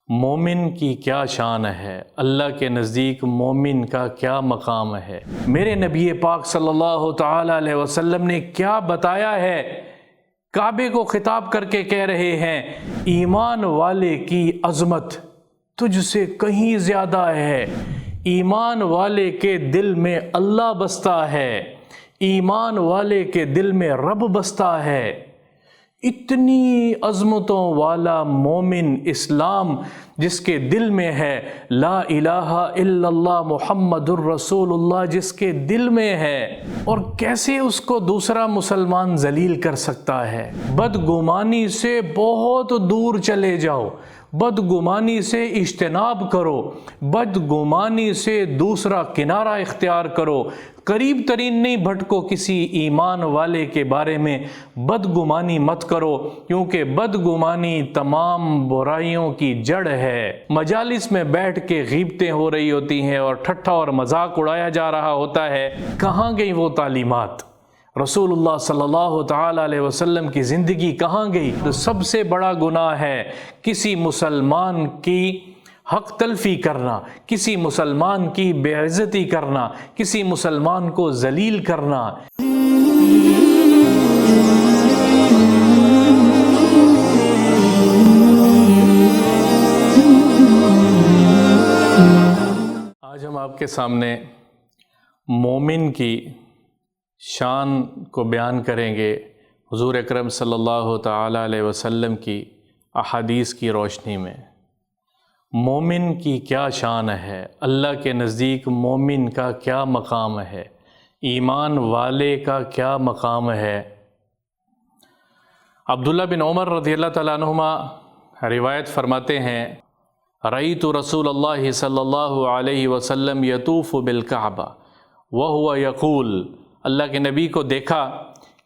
مومن کی کیا شان ہے، اللہ کے نزدیک مومن کا کیا مقام ہے۔ میرے نبی پاک صلی اللہ تعالی علیہ وسلم نے کیا بتایا ہے، کعبے کو خطاب کر کے کہہ رہے ہیں ایمان والے کی عظمت تجھ سے کہیں زیادہ ہے، ایمان والے کے دل میں اللہ بستا ہے، ایمان والے کے دل میں رب بستا ہے۔ اتنی عظمتوں والا مومن اسلام جس کے دل میں ہے لا الہ الا اللہ محمد الرسول اللہ جس کے دل میں ہے، اور کیسے اس کو دوسرا مسلمان ذلیل کر سکتا ہے۔ بدگمانی سے بہت دور چلے جاؤ، بدگمانی سے اجتناب کرو، بدگمانی سے دوسرا کنارہ اختیار کرو، قریب ترین نہیں بھٹکو، کسی ایمان والے کے بارے میں بدگمانی مت کرو، کیونکہ بدگمانی تمام برائیوں کی جڑ ہے۔ مجالس میں بیٹھ کے غیبتیں ہو رہی ہوتی ہیں اور ٹھٹھا اور مذاق اڑایا جا رہا ہوتا ہے، کہاں گئی وہ تعلیمات؟ رسول اللہ صلی اللہ تعالی علیہ وسلم کی زندگی کہاں گئی؟ تو سب سے بڑا گناہ ہے کسی مسلمان کی حق تلفی کرنا، کسی مسلمان کی بے عزتی کرنا، کسی مسلمان کو ذلیل کرنا۔ آج ہم آپ کے سامنے مومن کی شان کو بیان کریں گے حضور اکرم صلی اللہ تعالی علیہ وسلم کی احادیث کی روشنی میں۔ مومن کی کیا شان ہے، اللہ کے نزدیک مومن کا کیا مقام ہے، ایمان والے کا کیا مقام ہے۔ عبداللہ بن عمر رضی اللہ تعالیٰ عنہما روایت فرماتے ہیں رأیت رسول اللہ صلی اللہ علیہ وسلم یطوف بالکعبہ وہو یقول، اللہ کے نبی کو دیکھا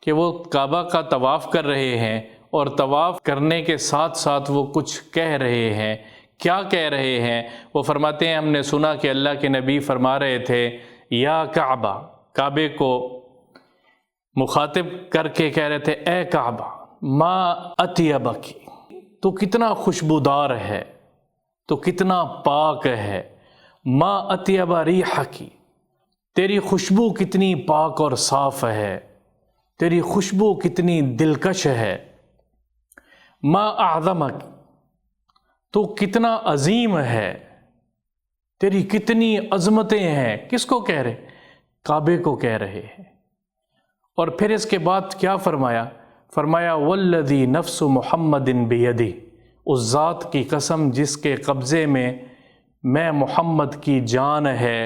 کہ وہ کعبہ کا طواف کر رہے ہیں، اور طواف کرنے کے ساتھ ساتھ وہ کچھ کہہ رہے ہیں۔ کیا کہہ رہے ہیں؟ وہ فرماتے ہیں ہم نے سنا کہ اللہ کے نبی فرما رہے تھے یا کعبہ، کعبے کو مخاطب کر کے کہہ رہے تھے اے کعبہ ما اطیبک، تو کتنا خوشبودار ہے، تو کتنا پاک ہے، ما اطیب ریحک، تیری خوشبو کتنی پاک اور صاف ہے، تیری خوشبو کتنی دلکش ہے، ما اعظمک، تو کتنا عظیم ہے، تیری کتنی عظمتیں ہیں۔ کس کو کہہ رہے؟ کعبے کو کہہ رہے ہیں۔ اور پھر اس کے بعد کیا فرمایا؟ فرمایا والذی نفس محمد بیدہ، اس ذات کی قسم جس کے قبضے میں محمد کی جان ہے،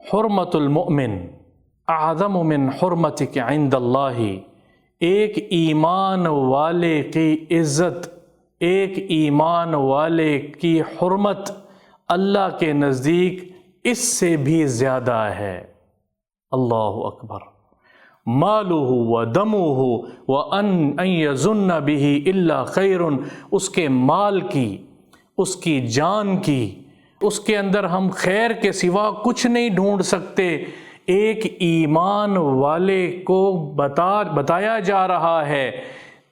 حرمت المؤمن اعظم من حرمتک عند اللہ، ایک ایمان والے کی عزت، ایک ایمان والے کی حرمت اللہ کے نزدیک اس سے بھی زیادہ ہے۔ اللہ اکبر۔ مالہ و دمہ و ان یظن بہ الا خیر، اس کے مال کی، اس کی جان کی، اس کے اندر ہم خیر کے سوا کچھ نہیں ڈھونڈ سکتے۔ ایک ایمان والے کو بتایا جا رہا ہے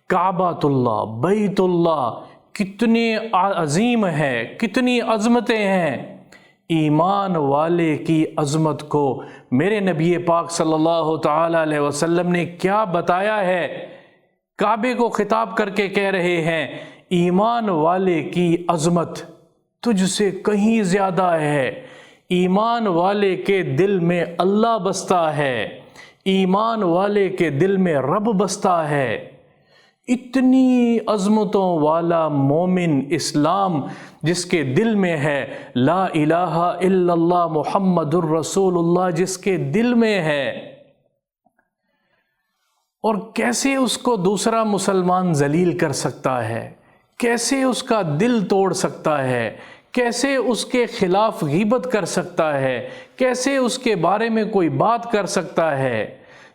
کعبۃ اللہ، بیت اللہ کتنے عظیم ہے، کتنی عظمتیں ہیں۔ ایمان والے کی عظمت کو میرے نبی پاک صلی اللہ تعالی علیہ وسلم نے کیا بتایا ہے، کعبے کو خطاب کر کے کہہ رہے ہیں ایمان والے کی عظمت تجھ سے کہیں زیادہ ہے، ایمان والے کے دل میں اللہ بستا ہے، ایمان والے کے دل میں رب بستا ہے۔ اتنی عظمتوں والا مومن اسلام جس کے دل میں ہے لا الہ الا اللہ محمد الرسول اللہ جس کے دل میں ہے، اور کیسے اس کو دوسرا مسلمان ذلیل کر سکتا ہے، کیسے اس کا دل توڑ سکتا ہے، کیسے اس کے خلاف غیبت کر سکتا ہے، کیسے اس کے بارے میں کوئی بات کر سکتا ہے۔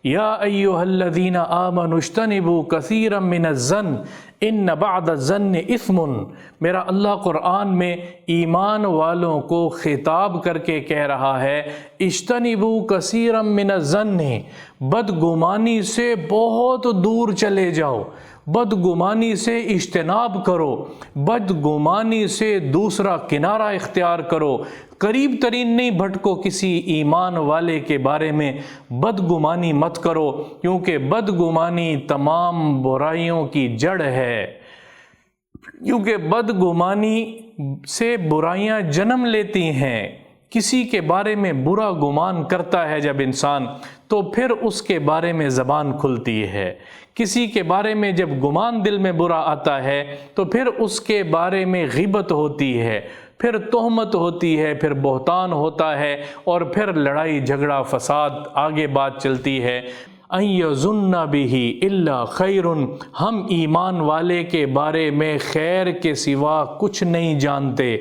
یا ایہا الذین آمنوا اجتنبوا کثیرا من الظن ان بعض الظن اثم، میرا اللہ قرآن میں ایمان والوں کو خطاب کر کے کہہ رہا ہے اجتنبوا کثیرا من الظن، بدگمانی سے بہت دور چلے جاؤ، بدگمانی سے اجتناب کرو، بدگمانی سے دوسرا کنارہ اختیار کرو، قریب ترین نہیں بھٹکو، کسی ایمان والے کے بارے میں بدگمانی مت کرو، کیونکہ بدگمانی تمام برائیوں کی جڑ ہے، کیونکہ بدگمانی سے برائیاں جنم لیتی ہیں۔ کسی کے بارے میں برا گمان کرتا ہے جب انسان، تو پھر اس کے بارے میں زبان کھلتی ہے، کسی کے بارے میں جب گمان دل میں برا آتا ہے تو پھر اس کے بارے میں غیبت ہوتی ہے، پھر تہمت ہوتی ہے، پھر بہتان ہوتا ہے، اور پھر لڑائی جھگڑا فساد آگے بات چلتی ہے۔ ان یظن بہ الا خیر، ہم ایمان والے کے بارے میں خیر کے سوا کچھ نہیں جانتے،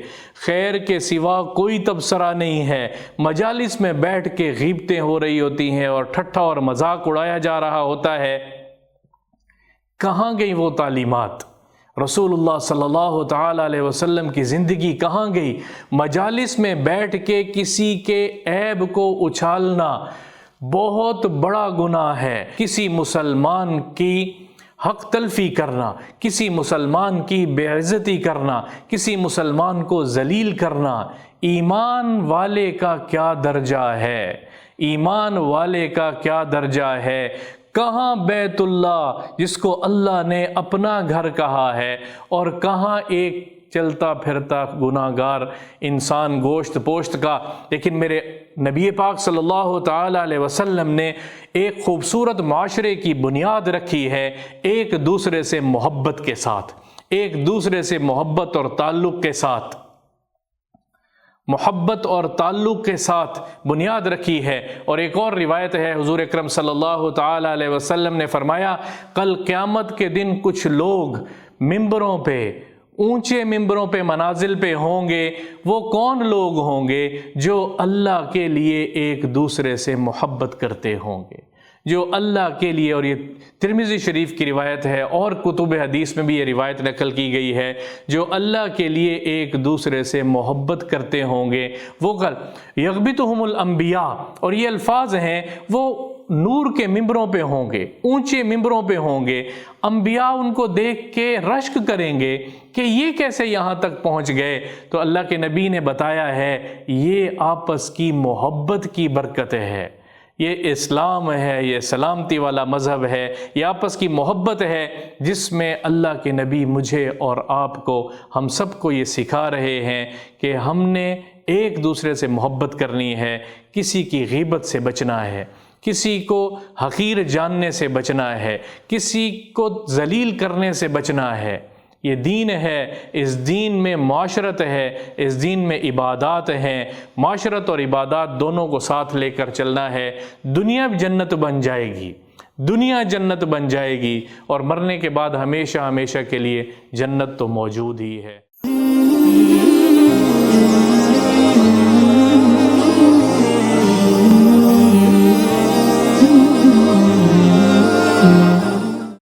خیر کے سوا کوئی تبصرہ نہیں ہے۔ مجالس میں بیٹھ کے غیبتیں ہو رہی ہوتی ہیں اور ٹھٹھا اور مذاق اڑایا جا رہا ہوتا ہے، کہاں گئی وہ تعلیمات؟ رسول اللہ صلی اللہ تعالیٰ علیہ وسلم کی زندگی کہاں گئی؟ مجالس میں بیٹھ کے کسی کے عیب کو اچھالنا بہت بڑا گناہ ہے۔ کسی مسلمان کی حق تلفی کرنا، کسی مسلمان کی بے عزتی کرنا، کسی مسلمان کو ذلیل کرنا، ایمان والے کا کیا درجہ ہے؟ ایمان والے کا کیا درجہ ہے؟ کہاں بیت اللہ جس کو اللہ نے اپنا گھر کہا ہے، اور کہاں ایک چلتا پھرتا گناہگار انسان گوشت پوشت کا؟ لیکن میرے نبی پاک صلی اللہ تعالیٰ علیہ وسلم نے ایک خوبصورت معاشرے کی بنیاد رکھی ہے، ایک دوسرے سے محبت کے ساتھ، ایک دوسرے سے محبت اور تعلق کے ساتھ، محبت اور تعلق کے ساتھ بنیاد رکھی ہے۔ اور ایک اور روایت ہے، حضور اکرم صلی اللہ تعالیٰ علیہ وسلم نے فرمایا، کل قیامت کے دن کچھ لوگ ممبروں پہ، اونچے ممبروں پہ، منازل پہ ہوں گے۔ وہ کون لوگ ہوں گے؟ جو اللہ کے لیے ایک دوسرے سے محبت کرتے ہوں گے، جو اللہ کے لیے، اور یہ ترمذی شریف کی روایت ہے اور کتب حدیث میں بھی یہ روایت نقل کی گئی ہے، جو اللہ کے لیے ایک دوسرے سے محبت کرتے ہوں گے، وہ کل یغبطہم الانبیاء، اور یہ الفاظ ہیں، وہ نور کے ممبروں پہ ہوں گے، اونچے ممبروں پہ ہوں گے، انبیاء ان کو دیکھ کے رشک کریں گے کہ یہ کیسے یہاں تک پہنچ گئے؟ تو اللہ کے نبی نے بتایا ہے، یہ آپس کی محبت کی برکت ہے، یہ اسلام ہے، یہ سلامتی والا مذہب ہے، یہ آپس کی محبت ہے، جس میں اللہ کے نبی مجھے اور آپ کو، ہم سب کو یہ سکھا رہے ہیں کہ ہم نے ایک دوسرے سے محبت کرنی ہے، کسی کی غیبت سے بچنا ہے، کسی کو حقیر جاننے سے بچنا ہے، کسی کو ذلیل کرنے سے بچنا ہے۔ یہ دین ہے، اس دین میں معاشرت ہے، اس دین میں عبادات ہیں، معاشرت اور عبادات دونوں کو ساتھ لے کر چلنا ہے۔ دنیا جنت بن جائے گی، دنیا جنت بن جائے گی، اور مرنے کے بعد ہمیشہ ہمیشہ کے لیے جنت تو موجود ہی ہے۔